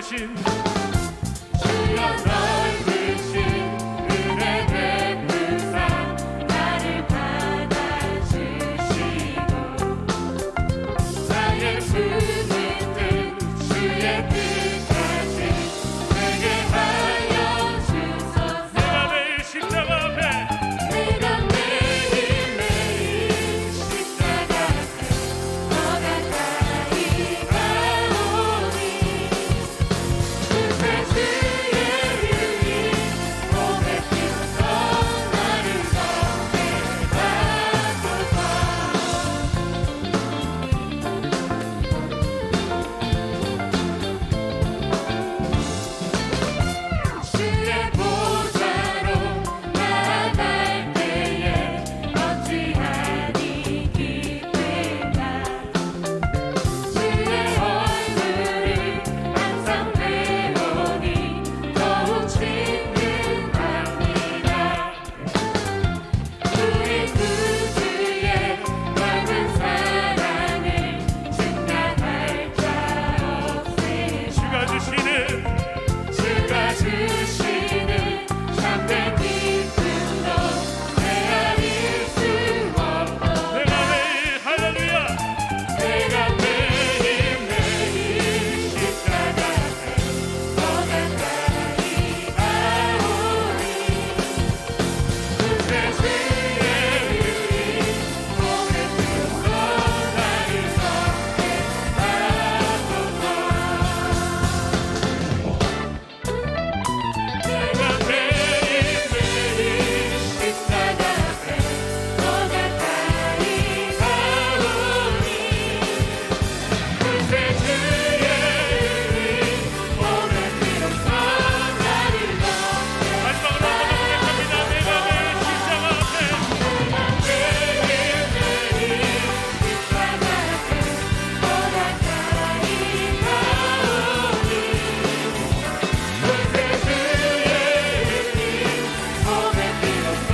주신 주여 넓으신 은혜 베푸사 나를 받아주시고 나의 품은 뜻 주의 뜻까지 되게 하여 주소서. 내가 매일 십자가 앞에 내가 매일매일 십자가 앞에 더 가까이 가오니 구세주의 이름이 몸에 피워서 나를 건네받소서. 주의 보좌로 나아갈 때에 어찌하니 기쁠까. 주의 얼굴을 항상 배우니 더욱 친근합니다. 우리 구주의 넓은 사랑을 증가할 자 없으시오. 주가 주시는 참된 기쁨도 헤아릴 수 없고 내가 매일 할렐루야 내가 매일매일 십자가 앞에 더 가까이 가오니 구세주의 이름이 몸에 피워서 나를 건네받소서. 내가 매일매일 십자가 앞에 더 가까이 가오니 구세주의 이름이 몸에 피워서 나를 마지막으로 고백합니다. 내가 매일 십자가 앞에 매일매일 십자가 앞에 더 가까이 가오니 구세주의 이름이 몸에 피워서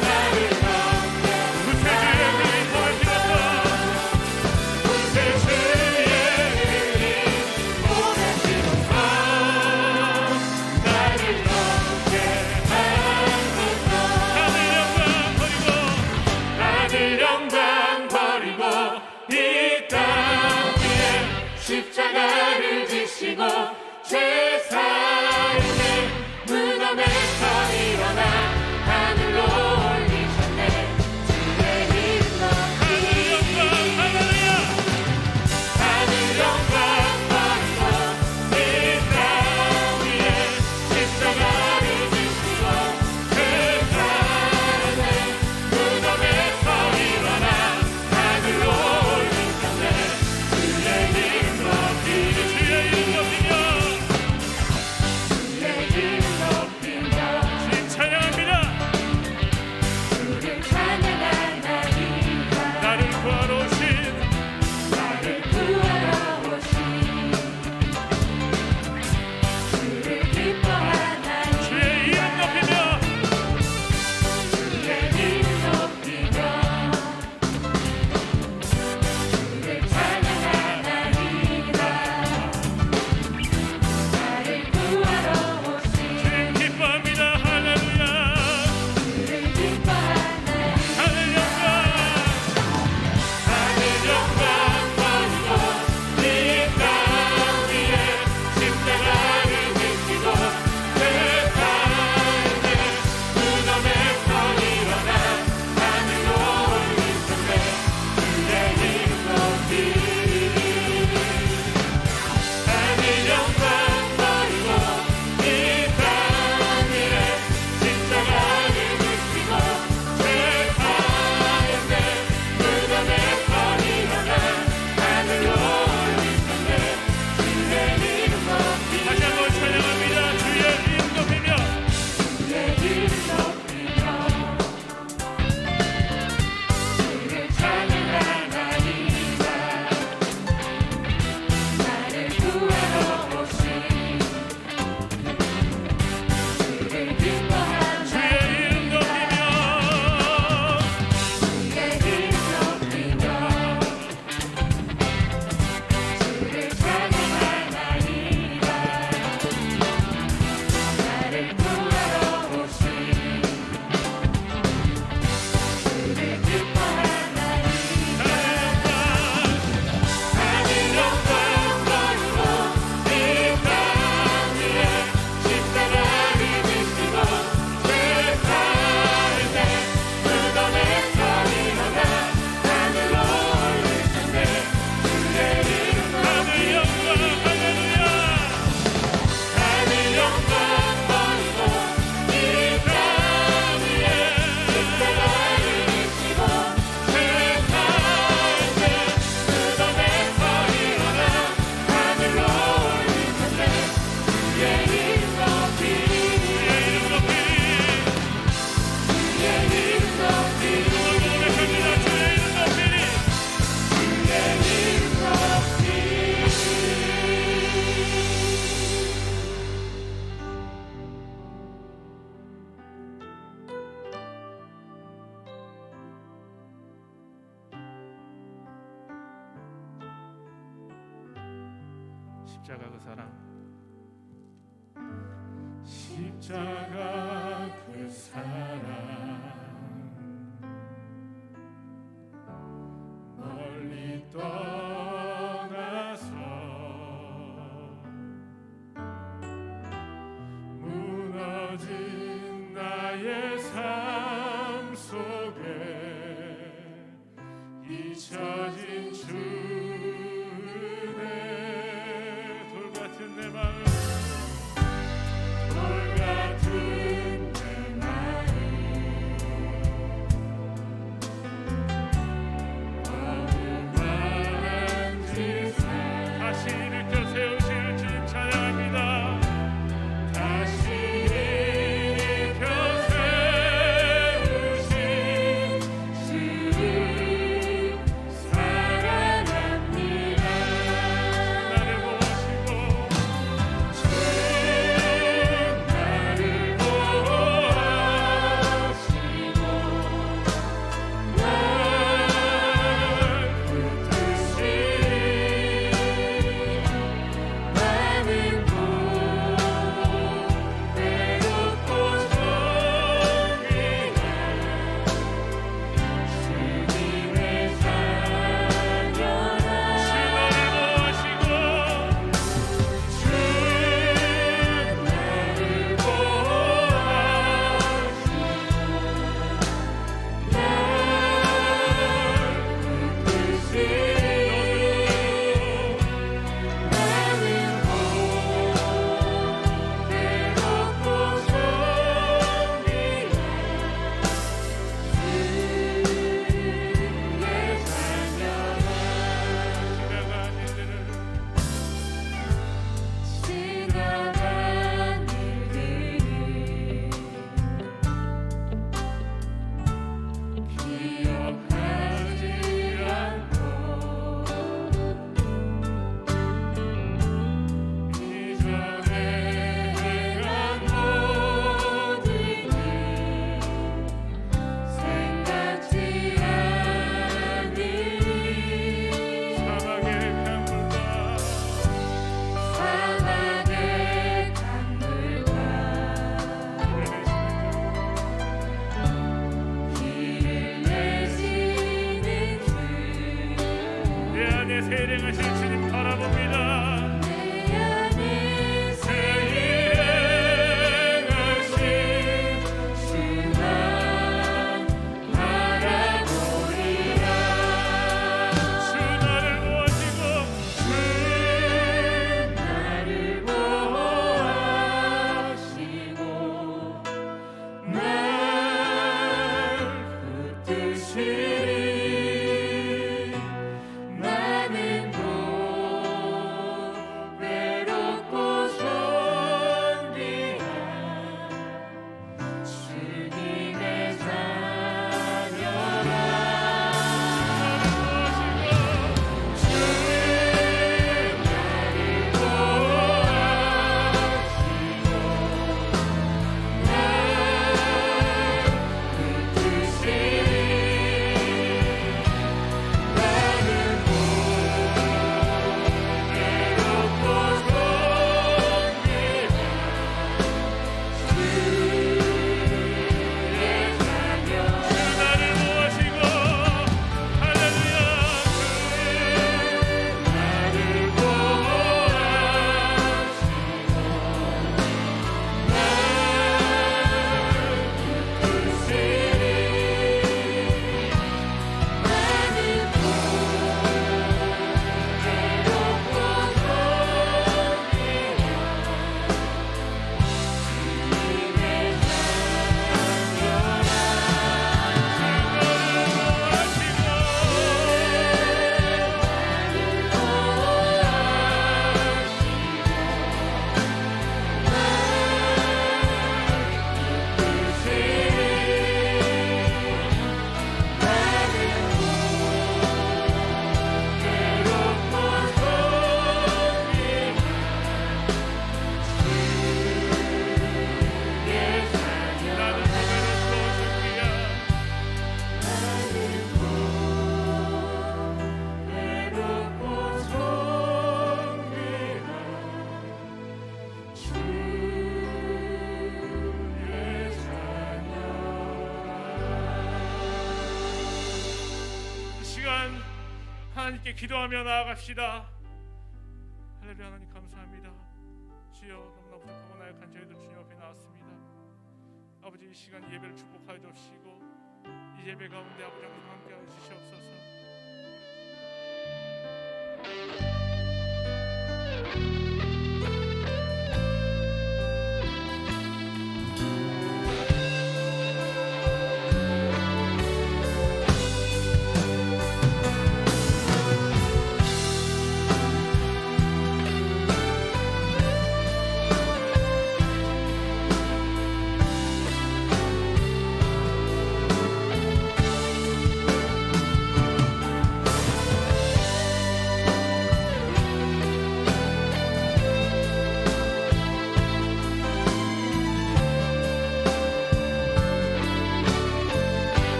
나를 구세주의 이름이 몸에 피워서 구세주의 이름이 몸에 피워서 나를 하늘 영광 버리고 이 땅 위에 십자가를 지시고 죄사함의 무덤에서 일어나 하늘로 올리셨네. 주의 이름 높이 할렐루야 하늘 영광 버리고 이 땅 위에 십자가를 지시고 죄사함의 무덤에서 일어나 하늘로 올리셨네. 주의 이름 높이 주의 이름 높이며 주의 이름 높이며 주님 찬양합니다. 주를 찬양하나이다. 나를 구하러 오신 나를 구하러 오신 주를 기뻐하나이다. 주의 이름 높이며 주의 이름 높이며 주를 찬양하나이다. 나를 구하러 오신 주님 기뻐합니다. 할렐루야 주를 기뻐하나이다. 하늘 영광 하늘 영광 버리고 이 땅 위에 십자가를 지시고 죄사함의 무덤에서 일어나 하늘로 올리셨네. 주의 이름 높이 하늘 영광 버리고 이 땅 위에 십자가를 지시고 죄사함의 무덤에서 일어나 하늘로 올리셨네. 주의 이름 높이 다시 한번 찬양합니다. 주의 이름 높이며 주의 이름 높이며 주를 찬양하나이다. 십자가 그 사랑, 십자가 그 사랑 멀리 떠나서 무너진 나의 삶 속에 잊혀진 주네. 돌같은 내 마음, 돌같은 내 마음 어긋난 지사 다시 일으켜 세우실 주님 찬양합니다. 다시 일으켜 세우신 주를 사랑합니다. 나를 보시고 나를 보호하시고 날 붙드시니 나는 곧 외롭고 정의가 주님의 자녀라. 주 나를 보시고 주 나를 보호하시고 날 세례하실 주님 바라봅니다. 내 안에 세일하신 주만 바라보리라. 주 나를 보시고 주 나를 보호하시고 날 붙드시니 나는 곧 시간 하나님께 기도하며 나아갑시다. 할렐루야. 하나님 감사합니다. 주여, 너무나 부족하고 나약한 저희들 주님 앞에 나왔습니다. 아버지, 이 시간 예배를 축복하여 주시고 이 예배 가운데 아버지 항상 함께하여 주시옵소서.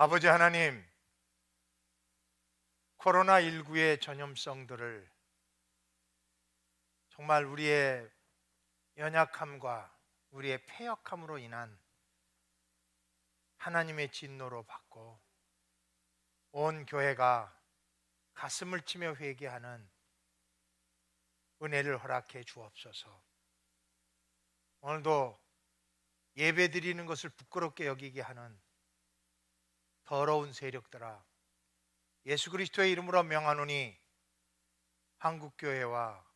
아버지 하나님, 코로나19의 전염성들을 정말 우리의 연약함과 우리의 패역함으로 인한 하나님의 진노로 받고 온 교회가 가슴을 치며 회개하는 은혜를 허락해 주옵소서. 오늘도 예배드리는 것을 부끄럽게 여기게 하는 더러운 세력들아, 예수 그리스도의 이름으로 명하노니 한국교회와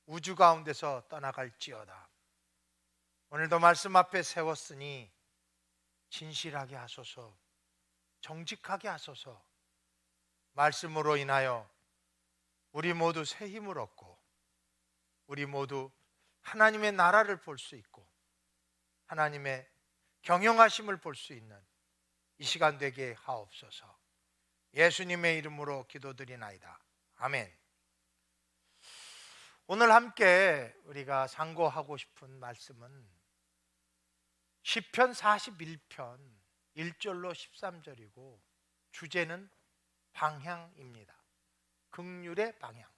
우주 가운데서 떠나갈지어다. 오늘도 말씀 앞에 세웠으니 진실하게 하소서, 정직하게 하소서. 말씀으로 인하여 우리 모두 새 힘을 얻고 우리 모두 하나님의 나라를 볼 수 있고 하나님의 경영하심을 볼 수 있는 이 시간 되게 하옵소서. 예수님의 이름으로 기도드리나이다. 아멘. 오늘 함께 우리가 상고하고 싶은 말씀은 시편 41편 1절로 13절이고 주제는 방향입니다. 긍휼의 방향.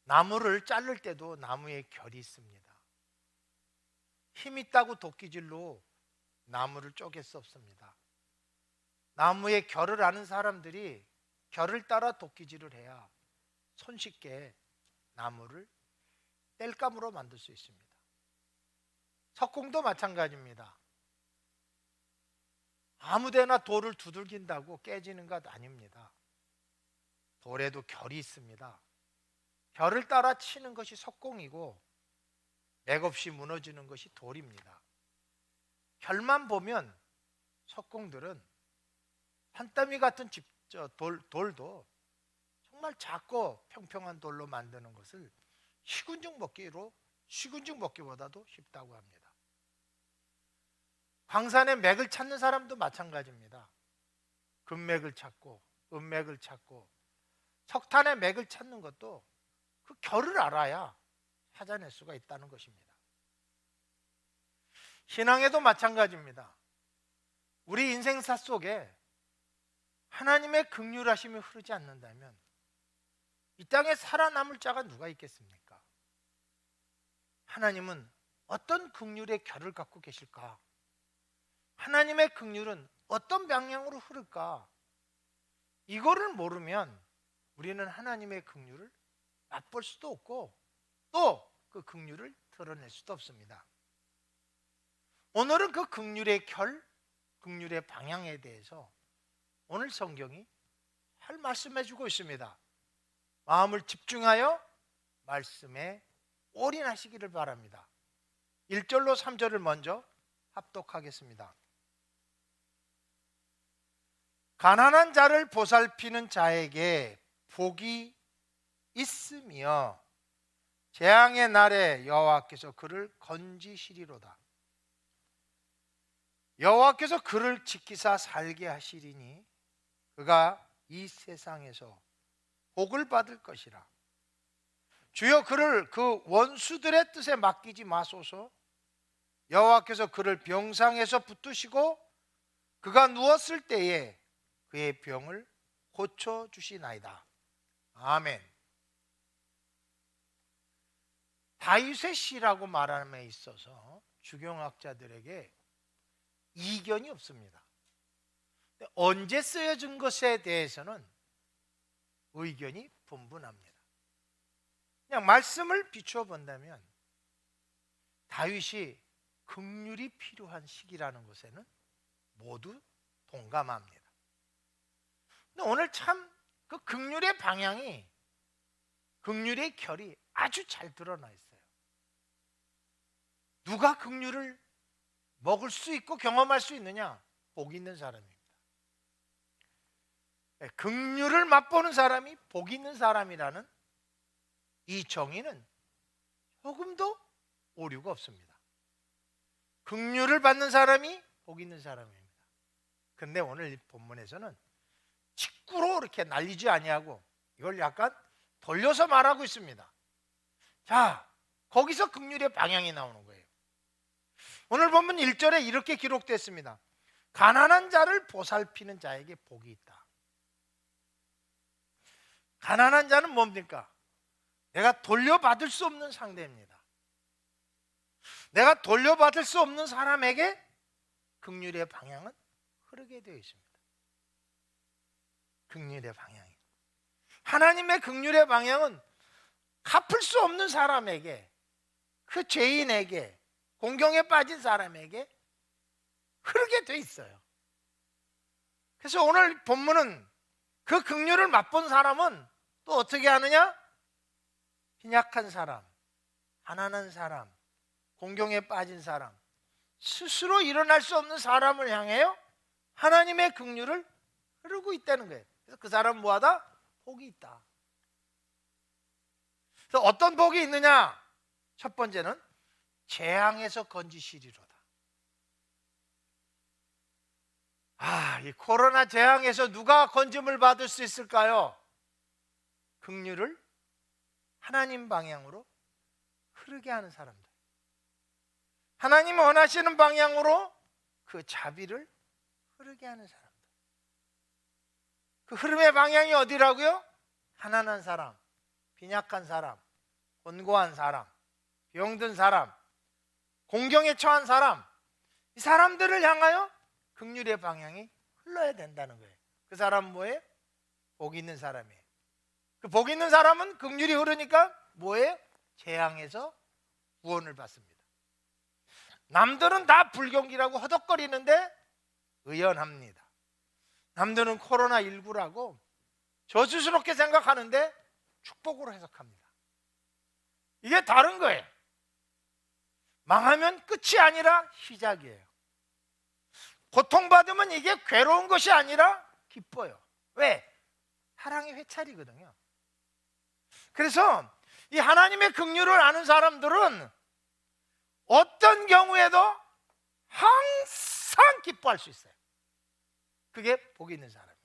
나무를 자를 때도 나무의 결이 있습니다. 힘 있다고 도끼질로 나무를 쪼갤 수 없습니다. 나무의 결을 아는 사람들이 결을 따라 도끼질을 해야 손쉽게 나무를 땔감으로 만들 수 있습니다. 석공도 마찬가지입니다. 아무데나 돌을 두들긴다고 깨지는 것 아닙니다. 돌에도 결이 있습니다. 결을 따라 치는 것이 석공이고 맥없이 무너지는 것이 돌입니다. 결만 보면 석공들은 산더미 같은 돌도 정말 작고 평평한 돌로 만드는 것을 시군죽 먹기보다도 쉽다고 합니다. 광산의 맥을 찾는 사람도 마찬가지입니다. 금맥을 찾고 은맥을 찾고 석탄의 맥을 찾는 것도 그 결을 알아야 찾아낼 수가 있다는 것입니다. 신앙에도 마찬가지입니다. 우리 인생사 속에 하나님의 긍휼하심이 흐르지 않는다면 이 땅에 살아남을 자가 누가 있겠습니까? 하나님은 어떤 긍휼의 결을 갖고 계실까? 하나님의 긍휼은 어떤 방향으로 흐를까? 이거를 모르면 우리는 하나님의 긍휼을 맛볼 수도 없고 또 그 긍휼을 드러낼 수도 없습니다. 오늘은 그 긍휼의 결, 긍휼의 방향에 대해서 오늘 성경이 잘 말씀해 주고 있습니다. 마음을 집중하여 말씀에 올인하시기를 바랍니다. 1절로 3절을 먼저 합독하겠습니다. 가난한 자를 보살피는 자에게 복이 있으며 재앙의 날에 여호와께서 그를 건지시리로다. 여호와께서 그를 지키사 살게 하시리니 그가 이 세상에서 복을 받을 것이라. 주여 그를 그 원수들의 뜻에 맡기지 마소서. 여호와께서 그를 병상에서 붙드시고 그가 누웠을 때에 그의 병을 고쳐 주시나이다. 아멘. 다윗의 시라고 말함에 있어서 주경학자들에게 이견이 없습니다. 언제 쓰여진 것에 대해서는 의견이 분분합니다. 그냥 말씀을 비추어 본다면 다윗이 긍휼이 필요한 시기라는 것에는 모두 동감합니다. 근데 오늘 참 그 긍휼의 방향이, 긍휼의 결이 아주 잘 드러나 있어요. 누가 긍휼을 먹을 수 있고 경험할 수 있느냐? 복 있는 사람입니다. 긍휼을 맛보는 사람이 복 있는 사람이라는 이 정의는 조금도 오류가 없습니다. 긍휼을 받는 사람이 복 있는 사람입니다. 근데 오늘 이 본문에서는 직구로 이렇게 날리지 아니하고 이걸 약간 돌려서 말하고 있습니다. 자, 거기서 긍휼의 방향이 나오는 거예요. 오늘 본문 1절에 이렇게 기록됐습니다. 가난한 자를 보살피는 자에게 복이 있다. 가난한 자는 뭡니까? 내가 돌려받을 수 없는 상대입니다. 내가 돌려받을 수 없는 사람에게 긍휼의 방향은 흐르게 되어 있습니다. 긍휼의 방향이, 하나님의 긍휼의 방향은 갚을 수 없는 사람에게, 그 죄인에게, 공경에 빠진 사람에게 흐르게 되어 있어요. 그래서 오늘 본문은 그 긍휼을 맛본 사람은 또 어떻게 하느냐? 빈약한 사람, 가난한 사람, 공경에 빠진 사람, 스스로 일어날 수 없는 사람을 향하여 하나님의 긍휼을 흐르고 있다는 거예요. 그래서 그 사람은 뭐하다? 복이 있다. 그래서 어떤 복이 있느냐? 첫 번째는 재앙에서 건지시리로다. 이 코로나 재앙에서 누가 건짐을 받을 수 있을까요? 긍휼을 하나님 방향으로 흐르게 하는 사람들, 하나님 원하시는 방향으로 그 자비를 흐르게 하는 사람들. 그 흐름의 방향이 어디라고요? 가난한 사람, 빈약한 사람, 곤고한 사람, 병든 사람, 공경에 처한 사람, 이 사람들을 향하여 긍휼의 방향이 흘러야 된다는 거예요. 그 사람은 뭐예요? 복 있는 사람이에요. 그 복 있는 사람은 긍휼이 흐르니까 뭐예요? 재앙에서 구원을 받습니다. 남들은 다 불경기라고 허덕거리는데 의연합니다. 남들은 코로나19라고 저주스럽게 생각하는데 축복으로 해석합니다. 이게 다른 거예요. 망하면 끝이 아니라 시작이에요. 고통받으면 이게 괴로운 것이 아니라 기뻐요. 왜? 사랑의 회찰이거든요. 그래서 이 하나님의 긍휼을 아는 사람들은 어떤 경우에도 항상 기뻐할 수 있어요. 그게 복 있는 사람이에요.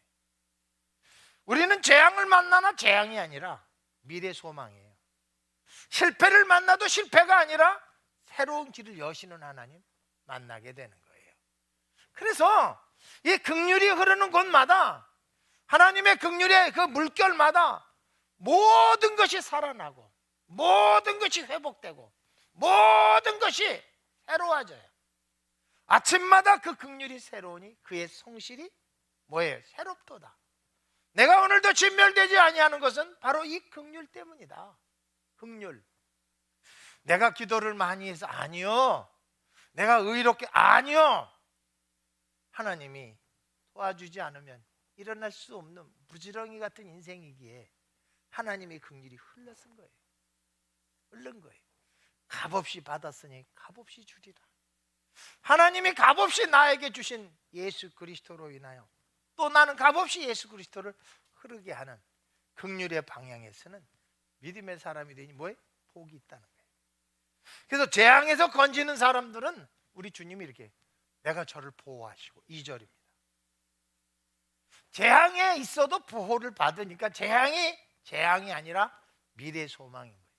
우리는 재앙을 만나나 재앙이 아니라 미래 소망이에요. 실패를 만나도 실패가 아니라 새로운 길을 여시는 하나님 만나게 되는 거예요. 그래서 이 긍휼이 흐르는 곳마다, 하나님의 긍휼의 그 물결마다 모든 것이 살아나고 모든 것이 회복되고 모든 것이 새로워져요. 아침마다 그 긍휼이 새로우니 그의 성실이 뭐예요? 새롭도다. 내가 오늘도 진멸되지 아니하는 것은 바로 이 긍휼 때문이다. 긍휼. 내가 기도를 많이 해서 아니요, 내가 의롭게 아니요, 하나님이 도와주지 않으면 일어날 수 없는 부지런히 같은 인생이기에 하나님의 긍휼이 흘러쓴 거예요. 흘른 거예요. 값없이 받았으니 값없이 주리라. 하나님이 값없이 나에게 주신 예수 그리스도로 인하여 또 나는 값없이 예수 그리스도를 흐르게 하는 긍휼의 방향에서는 믿음의 사람이 되니 뭐예요? 복이 있다는 거예요. 그래서 재앙에서 건지는 사람들은 우리 주님이 이렇게 내가 저를 보호하시고, 2절입니다. 재앙에 있어도 보호를 받으니까 재앙이 아니라 미래 소망인 거예요.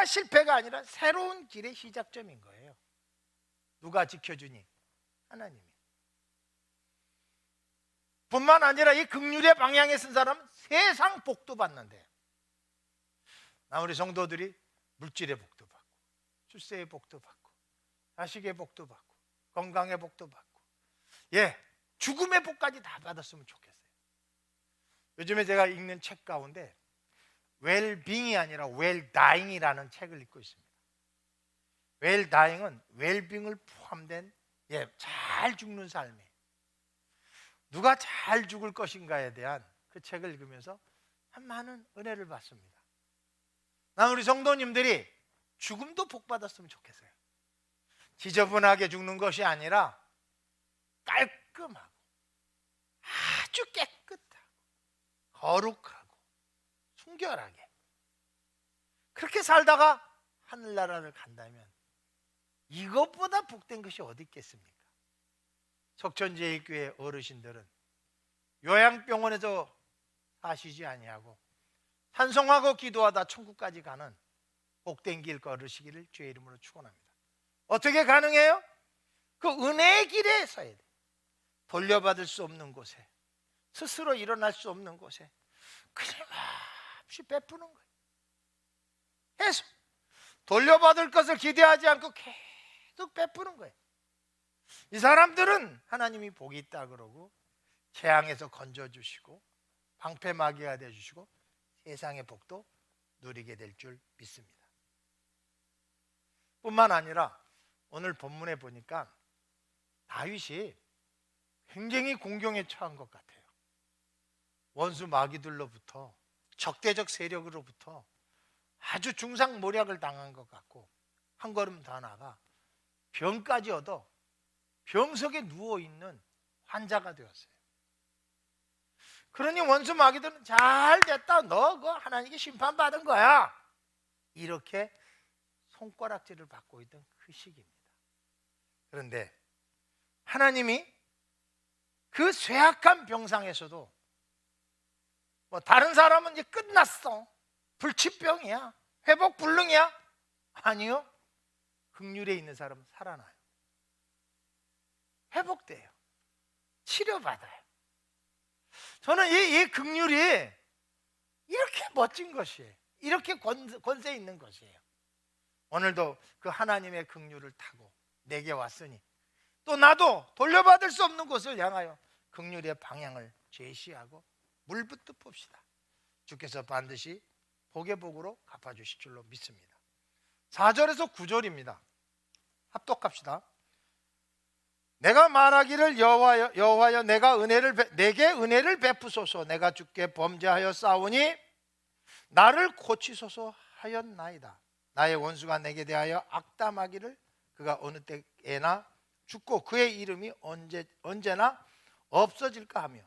실패가 아니라 새로운 길의 시작점인 거예요. 누가 지켜주니? 하나님이. 뿐만 아니라 이 긍휼의 방향에 쓴 사람은 세상 복도 받는데, 우리 성도들이 물질의 복도 받고, 출세의 복도 받고, 자식의 복도 받고, 건강의 복도 받고, 죽음의 복까지 다 받았으면 좋겠어요. 요즘에 제가 읽는 책 가운데 웰빙이 아니라 웰다잉이라는 책을 읽고 있습니다. 웰다잉은 웰빙을 포함된 잘 죽는 삶이에요. 누가 잘 죽을 것인가에 대한 그 책을 읽으면서 참 많은 은혜를 받습니다. 난 우리 성도님들이 죽음도 복 받았으면 좋겠어요. 지저분하게 죽는 것이 아니라 깔끔하고 아주 깨끗하고 거룩하고 순결하게 그렇게 살다가 하늘나라를 간다면 이것보다 복된 것이 어디 있겠습니까? 석천제일교회 어르신들은 요양병원에서 사시지 아니하고 찬송하고 기도하다 천국까지 가는 복된 길 걸으시기를 주의 이름으로 축원합니다. 어떻게 가능해요? 그 은혜의 길에 서야 돼요. 돌려받을 수 없는 곳에, 스스로 일어날 수 없는 곳에 끊임없이 베푸는 거예요. 계속 돌려받을 것을 기대하지 않고 계속 베푸는 거예요. 이 사람들은 하나님이 복이 있다 그러고 재앙에서 건져주시고 방패막이가 되어주시고 세상의 복도 누리게 될 줄 믿습니다. 뿐만 아니라 오늘 본문에 보니까 다윗이 굉장히 공경에 처한 것 같아요. 원수 마귀들로부터, 적대적 세력으로부터 아주 중상모략을 당한 것 같고 한 걸음 더 나아가 병까지 얻어 병석에 누워있는 환자가 되었어요. 그러니 원수 마귀들은 잘 됐다, 너 그거 하나님께 심판받은 거야, 이렇게 손가락질을 받고 있던 그 시기입니다. 그런데 하나님이 그 쇠약한 병상에서도 다른 사람은 이제 끝났어, 불치병이야, 회복 불능이야, 아니요, 긍휼에 있는 사람은 살아나요. 회복돼요. 치료받아요. 저는 이 긍휼이 이렇게 멋진 것이에요. 이렇게 권세 있는 것이에요. 오늘도 그 하나님의 긍휼을 타고 내게 왔으니 또 나도 돌려받을 수 없는 곳을 향하여 긍휼의 방향을 제시하고 물붓듯 봅시다. 주께서 반드시 복의 복으로 갚아주실 줄로 믿습니다. 4절에서 9절입니다. 합독합시다. 내가 말하기를 여호와여 내게 은혜를 베푸소서. 내가 주께 범죄하여 싸우니 나를 고치소서 하였나이다. 나의 원수가 내게 대하여 악담하기를 그가 어느 때에나 죽고 그의 이름이 언제나 없어질까 하며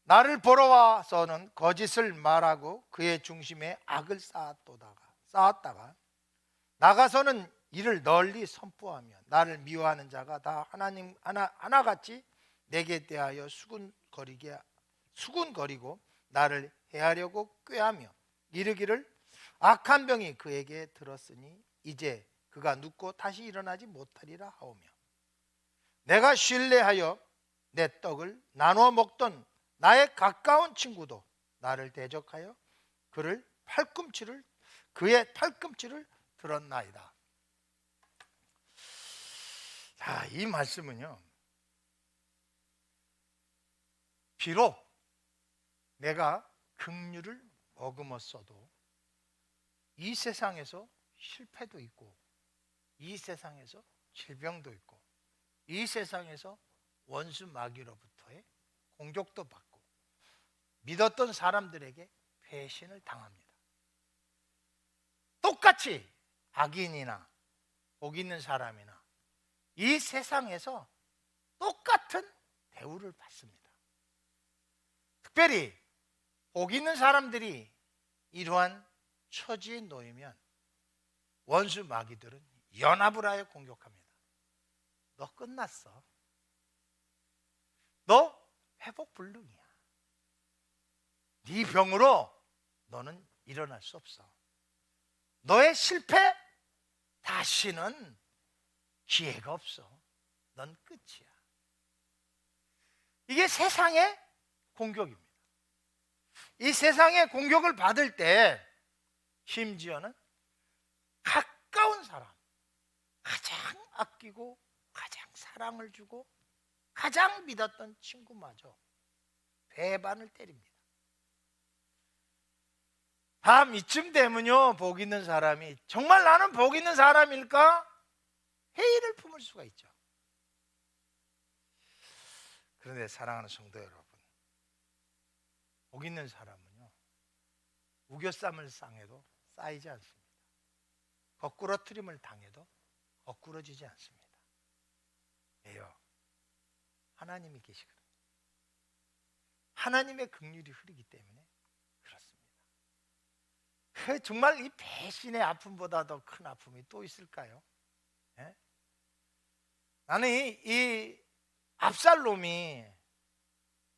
나를 보러 와서는 거짓을 말하고 그의 중심에 악을 쌓았다가 나가서는 이를 널리 선포하며 나를 미워하는 자가 다 하나같이 내게 대하여 수군거리고 나를 해하려고 꾀하며 이르기를 악한 병이 그에게 들었으니 이제 그가 눕고 다시 일어나지 못하리라 하오며 내가 신뢰하여 내 떡을 나누어 먹던 나의 가까운 친구도 나를 대적하여 그의 팔꿈치를 들었나이다. 자, 이 말씀은요, 비록 내가 긍휼을 머금었어도 이 세상에서 실패도 있고 이 세상에서 질병도 있고 이 세상에서 원수 마귀로부터의 공격도 받고 믿었던 사람들에게 배신을 당합니다. 똑같이 악인이나 복 있는 사람이나 이 세상에서 똑같은 대우를 받습니다. 특별히 복 있는 사람들이 이러한 처지에 놓이면 원수 마귀들은 연합을 하여 공격합니다. 너 끝났어. 너 회복 불능이야. 네 병으로 너는 일어날 수 없어. 너의 실패 다시는 기회가 없어. 넌 끝이야. 이게 세상의 공격입니다. 이 세상의 공격을 받을 때 심지어는 가까운 사람, 가장 아끼고 가장 사랑을 주고 가장 믿었던 친구마저 배반을 때립니다. 밤 이쯤 되면요, 복 있는 사람이 정말 나는 복 있는 사람일까? 회의를 품을 수가 있죠. 그런데 사랑하는 성도 여러분, 복 있는 사람은요, 우겨쌈을 쌍해도 쌓이지 않습니다. 거꾸러뜨림을 당해도 거꾸러지지 않습니다. 왜요? 하나님이 계시거든요. 하나님의 긍휼이 흐르기 때문에 그렇습니다. 정말 이 배신의 아픔보다 더 큰 아픔이 또 있을까요? 예? 나는 이 압살롬이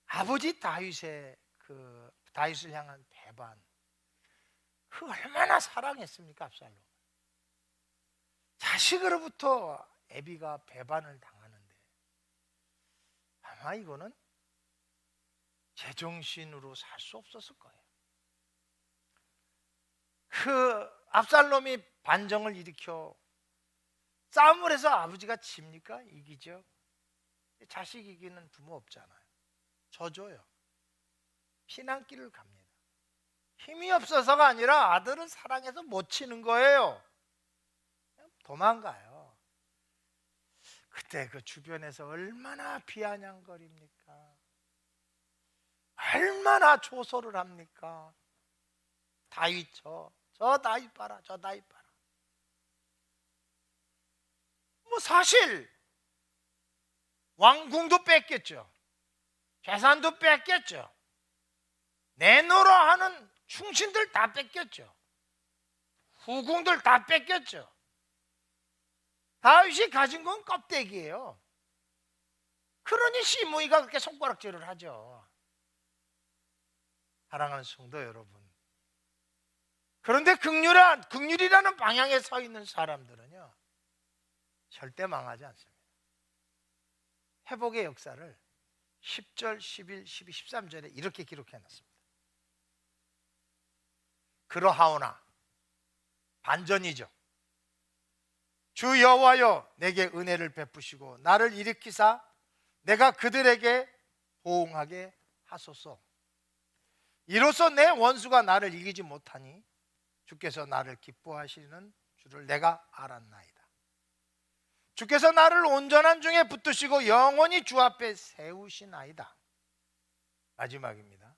아버지 다윗의 다윗을 향한 배반, 그 얼마나 사랑했습니까? 압살롬. 자식으로부터 애비가 배반을 당하는데 아마 이거는 제정신으로 살 수 없었을 거예요. 그 압살롬이 반정을 일으켜 싸움을 해서 아버지가 집니까? 이기죠. 자식 이기는 부모 없잖아요. 져줘요. 피난길을 갑니다. 힘이 없어서가 아니라 아들을 사랑해서 못 치는 거예요. 도망가요. 그때 그 주변에서 얼마나 비아냥거립니까? 얼마나 조소를 합니까? 다윗 저 다윗 봐라, 저 다윗 봐라. 뭐 사실 왕궁도 뺏겼죠. 재산도 뺏겼죠. 내노라 하는 충신들 다 뺏겼죠. 후궁들 다 뺏겼죠. 다윗이 가진 건 껍데기예요. 그러니 시므이가 그렇게 손가락질을 하죠. 사랑하는 성도 여러분, 그런데 긍휼이라는 방향에 서 있는 사람들은요, 절대 망하지 않습니다. 회복의 역사를 10절, 11, 12, 13절에 이렇게 기록해 놨습니다. 그러하오나 반전이죠. 주 여호와여 내게 은혜를 베푸시고 나를 일으키사 내가 그들에게 보응하게 하소서. 이로써 내 원수가 나를 이기지 못하니 주께서 나를 기뻐하시는 줄을 내가 알았나이다. 주께서 나를 온전한 중에 붙드시고 영원히 주 앞에 세우시나이다. 마지막입니다.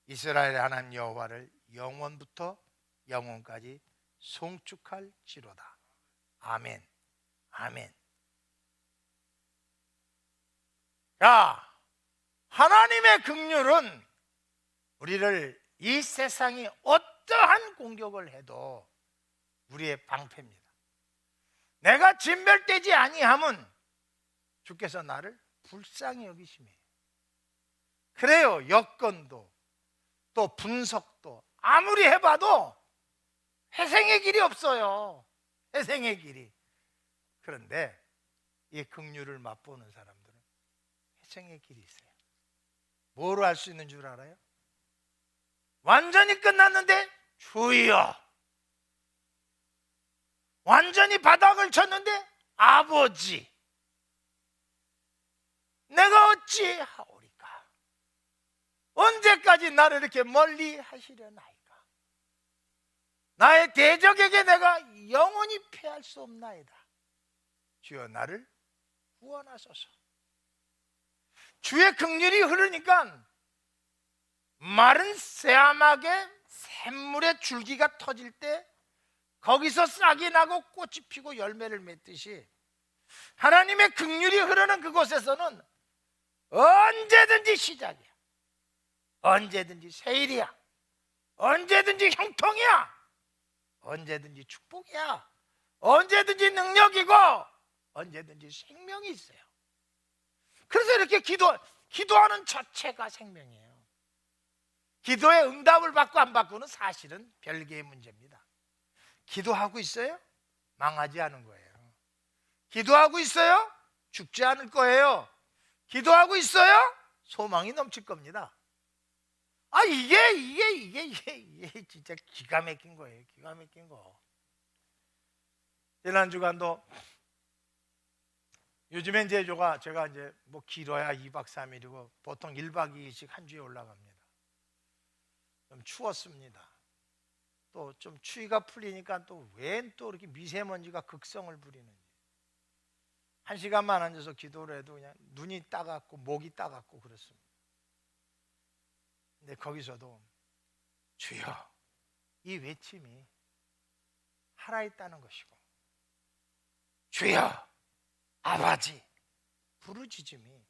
이스라엘의 하나님 여호와를 영원부터 영원까지 송축할지로다. 아멘. 아멘. 자, 하나님의 긍휼은 우리를 이 세상이 어떠한 공격을 해도 우리의 방패입니다. 내가 진멸되지 아니함은 주께서 나를 불쌍히 여기심이에요. 그래요. 여건도 또 분석도 아무리 해봐도 회생의 길이 없어요. 회생의 길이. 그런데 이 긍휼을 맛보는 사람들은 회생의 길이 있어요. 뭐로 할 수 있는 줄 알아요? 완전히 끝났는데 주여, 완전히 바닥을 쳤는데 아버지, 내가 어찌 하오리까? 언제까지 나를 이렇게 멀리 하시려나이까? 나의 대적에게 내가 영원히 패할 수 없나이다. 주여 나를 구원하소서. 주의 긍휼이 흐르니까 마른 새아막에 샘물의 줄기가 터질 때 거기서 싹이 나고 꽃이 피고 열매를 맺듯이 하나님의 긍휼이 흐르는 그곳에서는 언제든지 시작이야. 언제든지 세일이야. 언제든지 형통이야. 언제든지 축복이야. 언제든지 능력이고 언제든지 생명이 있어요. 그래서 이렇게 기도하는 자체가 생명이에요. 기도의 응답을 받고 안 받고는 사실은 별개의 문제입니다. 기도하고 있어요? 망하지 않은 거예요. 기도하고 있어요? 죽지 않을 거예요. 기도하고 있어요? 소망이 넘칠 겁니다. 아, 이게 진짜 기가 막힌 거예요. 기가 막힌 거. 지난 주간도 요즘엔 제가 이제 뭐 길어야 2박 3일이고 보통 1박 2일씩 한 주에 올라갑니다. 좀 추웠습니다. 또 좀 추위가 풀리니까 또 웬 또 이렇게 미세먼지가 극성을 부리는지 1시간만 앉아서 기도를 해도 그냥 눈이 따갑고 목이 따갑고 그렇습니다. 근데 거기서도 주여, 이 외침이 살아있다는 것이고, 주여, 아버지, 부르짖음이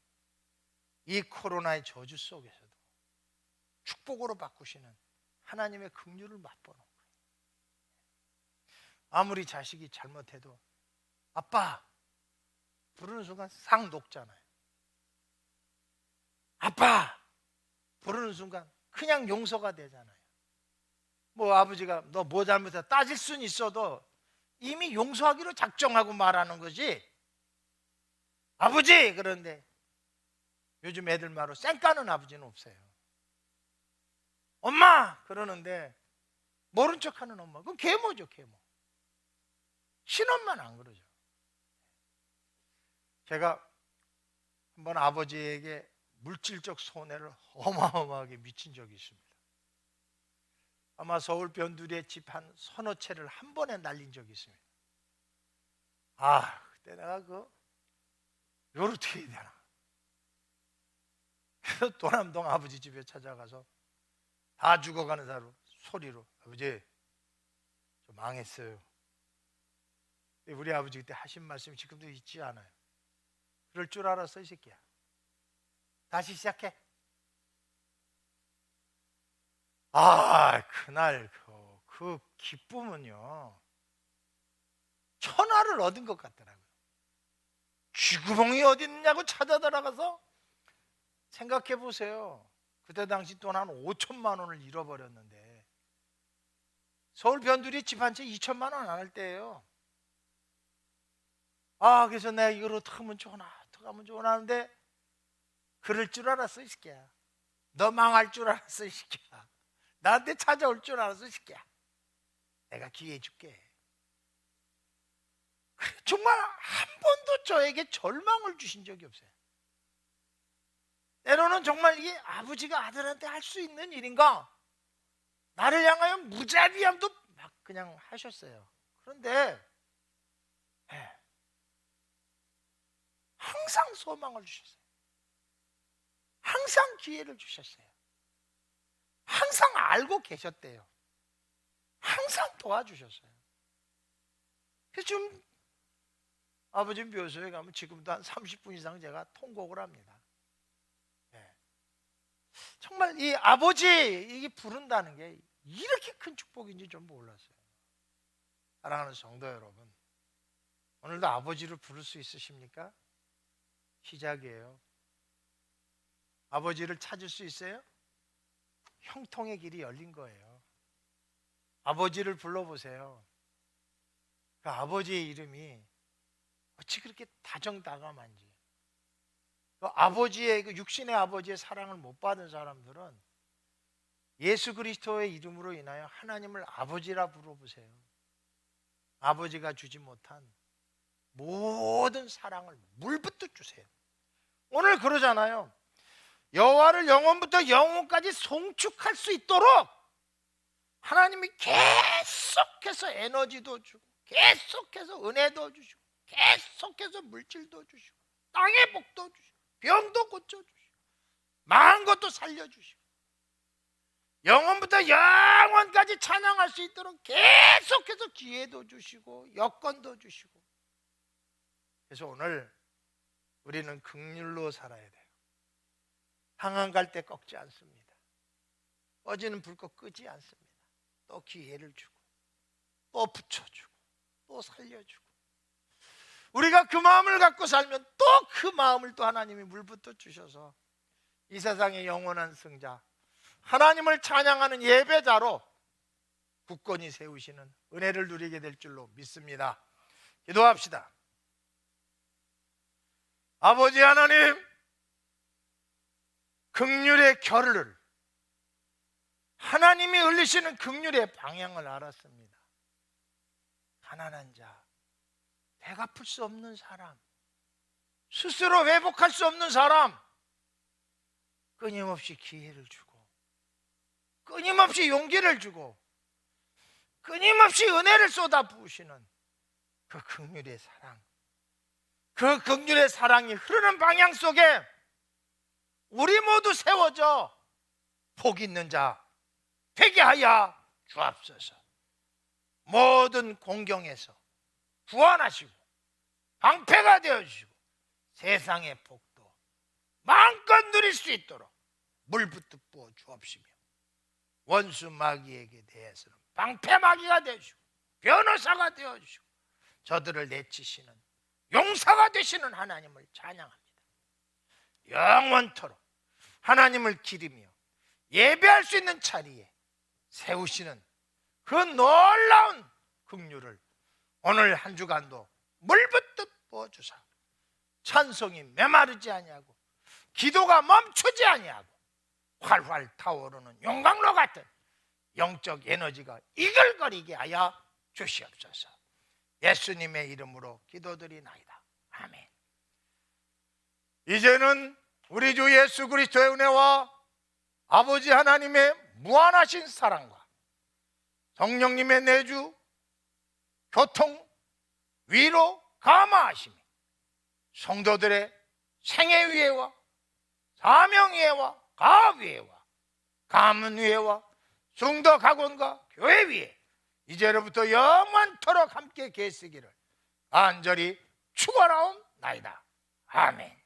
이 코로나의 저주 속에서도 축복으로 바꾸시는 하나님의 긍휼을 맛보는 거예요. 아무리 자식이 잘못해도 아빠 부르는 순간 싹 녹잖아요. 아빠 부르는 순간 그냥 용서가 되잖아요. 뭐 아버지가 너 뭐 잘못했다 따질 수는 있어도 이미 용서하기로 작정하고 말하는 거지. 아버지, 그런데 요즘 애들 말로 쌩까는 아버지는 없어요. 엄마 그러는데 모른 척하는 엄마, 그건 계모죠, 계모. 신엄마는 안 그러죠. 제가 한번 아버지에게 물질적 손해를 어마어마하게 미친 적이 있습니다. 아마 서울 변두리의 집 한 서너 채를 한 번에 날린 적이 있습니다. 아, 그때 내가 이걸 어떻게 해야 되나. 그래서 도남동 아버지 집에 찾아가서 다 죽어가는 소리로 아버지 저 망했어요. 우리 아버지 그때 하신 말씀이 지금도 잊지 않아요. 그럴 줄 알았어 이 새끼야. 다시 시작해. 아, 그날 그 기쁨은요 천하를 얻은 것 같더라고요. 쥐구멍이 어디 있느냐고 찾아 들어가서 생각해 보세요. 그때 당시 돈 한 5천만 원을 잃어버렸는데 서울 변두리 집 한 채 2천만 원 안 할 때예요. 아, 그래서 내가 이걸 어떻게 하면 좋나 어떻게 하면 좋나 하는데 그럴 줄 알았어 이 새끼야. 너 망할 줄 알았어 이 새끼야. 나한테 찾아올 줄 알았어 이 새끼야. 내가 기회 줄게. 정말 한 번도 저에게 절망을 주신 적이 없어요. 때로는 정말 이게 아버지가 아들한테 할 수 있는 일인가? 나를 향하여 무자비함도 막 그냥 하셨어요. 그런데 항상 소망을 주셨어요. 항상 기회를 주셨어요. 항상 알고 계셨대요. 항상 도와주셨어요. 그래서 좀 아버지 묘소에 가면 지금도 한 30분 이상 제가 통곡을 합니다. 정말 이 아버지 이게 부른다는 게 이렇게 큰 축복인지 좀 몰랐어요. 사랑하는 성도 여러분, 오늘도 아버지를 부를 수 있으십니까? 시작이에요. 아버지를 찾을 수 있어요? 형통의 길이 열린 거예요. 아버지를 불러보세요. 그 아버지의 이름이 어찌 그렇게 다정다감한지. 그 아버지의 그 육신의 아버지의 사랑을 못 받은 사람들은 예수 그리스도의 이름으로 인하여 하나님을 아버지라 불러보세요. 아버지가 주지 못한 모든 사랑을 물붓듯 주세요. 오늘 그러잖아요. 여호와를 영원부터 영원까지 송축할 수 있도록 하나님이 계속해서 에너지도 주고 계속해서 은혜도 주시고 계속해서 물질도 주시고 땅의 복도 주시고 병도 고쳐주시고 망한 것도 살려주시고 영원부터 영원까지 찬양할 수 있도록 계속해서 기회도 주시고 여건도 주시고. 그래서 오늘 우리는 긍휼로 살아야 돼요. 상한 갈 때 꺾지 않습니다. 꺼지는 불꽃 끄지 않습니다. 또 기회를 주고 또 붙여주고 또 살려주고. 우리가 그 마음을 갖고 살면 또 그 마음을 또 하나님이 물붓어 주셔서 이 세상의 영원한 승자 하나님을 찬양하는 예배자로 굳건히 세우시는 은혜를 누리게 될 줄로 믿습니다. 기도합시다. 아버지 하나님, 긍휼의 결을, 하나님이 흘리시는 긍휼의 방향을 알았습니다. 가난한 자, 배갚을 수 없는 사람, 스스로 회복할 수 없는 사람, 끊임없이 기회를 주고, 끊임없이 용기를 주고, 끊임없이 은혜를 쏟아부으시는 그 긍휼의 사랑, 그 긍휼의 사랑이 흐르는 방향 속에 우리 모두 세워져 복 있는 자 되게 하여 주옵소서. 모든 공경에서 구원하시고 방패가 되어주시고 세상의 복도 마음껏 누릴 수 있도록 물붓듯 부어 주옵시며, 원수 마귀에게 대해서는 방패 마귀가 되어주시고 변호사가 되어주시고 저들을 내치시는 용사가 되시는 하나님을 찬양합니다. 영원토록 하나님을 기리며 예배할 수 있는 자리에 세우시는 그 놀라운 긍휼을 오늘 한 주간도 물붓듯 부어주사 찬송이 메마르지 아니하고 기도가 멈추지 아니하고 활활 타오르는 용광로 같은 영적 에너지가 이글거리게 하여 주시옵소서. 예수님의 이름으로 기도드리나이다. 아멘. 이제는 우리 주 예수 그리스도의 은혜와 아버지 하나님의 무한하신 사랑과 성령님의 내주, 교통, 위로, 감화하심이 성도들의 생애 위에와 사명 위에와 가업 위에와 가문 위에와 중도 각원과 교회 위에 이제로부터 영원토록 함께 계시기를 간절히 축원하옵나이다. 아멘.